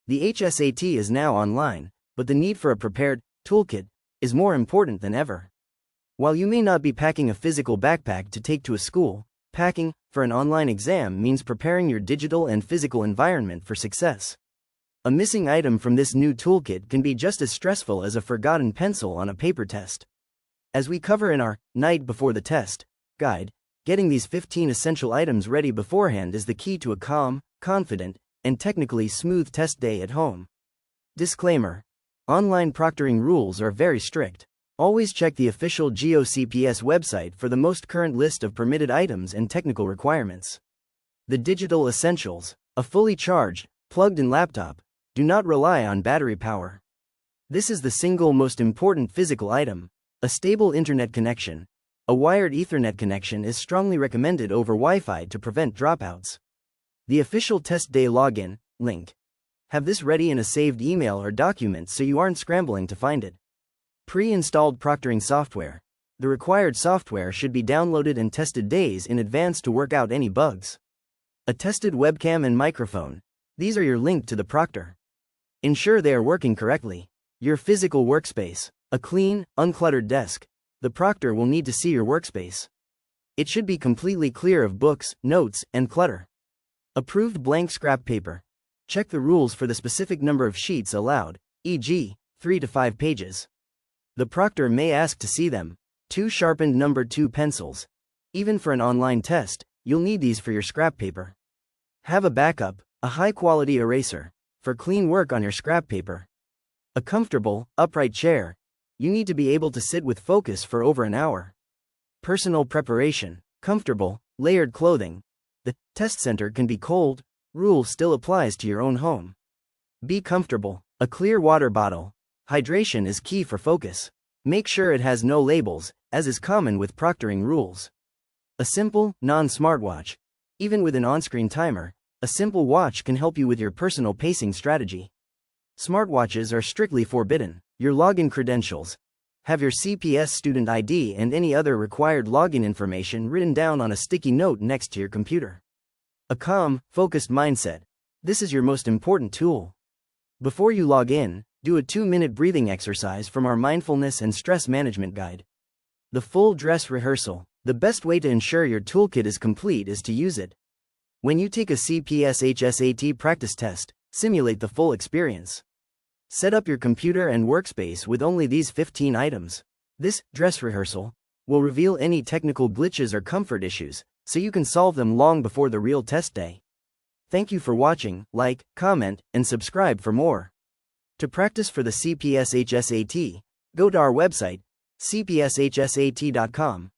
The HSAT is now online, but the need for a prepared toolkit is more important than ever. While you may not be packing a physical backpack to take to a school, packing for an online exam means preparing your digital and physical environment for success. A missing item from this new toolkit can be just as stressful as a forgotten pencil on a paper test. As we cover in our Night Before the Test guide, getting these 15 essential items ready beforehand is the key to a calm, confident, and technically smooth test day at home. Disclaimer: online proctoring rules are very strict. Always check the official GOCPS website for the most current list of permitted items and technical requirements. The digital essentials: a fully charged, plugged-in laptop. Do not rely on battery power. This is the single most important physical item. A stable internet connection. A wired Ethernet connection is strongly recommended over Wi-Fi to prevent dropouts. The official test day login link. Have this ready in a saved email or document so you aren't scrambling to find it. Pre-installed proctoring software. The required software should be downloaded and tested days in advance to work out any bugs. A tested webcam and microphone. These are your link to the proctor. Ensure they are working correctly. Your physical workspace. A clean, uncluttered desk. The proctor will need to see your workspace. It should be completely clear of books, notes, and clutter. Approved blank scrap paper. Check the rules for the specific number of sheets allowed, e.g., 3 to 5 pages. The proctor may ask to see them. 2 sharpened number 2 pencils. Even for an online test, you'll need these for your scrap paper. Have a backup, a high-quality eraser, for clean work on your scrap paper. A comfortable, upright chair. You need to be able to sit with focus for over an hour. Personal preparation. Comfortable, layered clothing. The test center can be cold. Rule still applies to your own home. Be comfortable. A clear water bottle. Hydration is key for focus. Make sure it has no labels, as is common with proctoring rules. A simple, non-smartwatch. Even with an on-screen timer, a simple watch can help you with your personal pacing strategy. Smartwatches are strictly forbidden. Your login credentials. Have your CPS student ID and any other required login information written down on a sticky note next to your computer. A calm, focused mindset. This is your most important tool. Before you log in, do a 2-minute breathing exercise from our mindfulness and stress management guide. The full dress rehearsal. The best way to ensure your toolkit is complete is to use it. When you take a CPS HSAT practice test, simulate the full experience. Set up your computer and workspace with only these 15 items. This dress rehearsal will reveal any technical glitches or comfort issues, so you can solve them long before the real test day. Thank you for watching. Like, comment, and subscribe for more. To practice for the CPS HSAT, go to our website, cpshsat.com.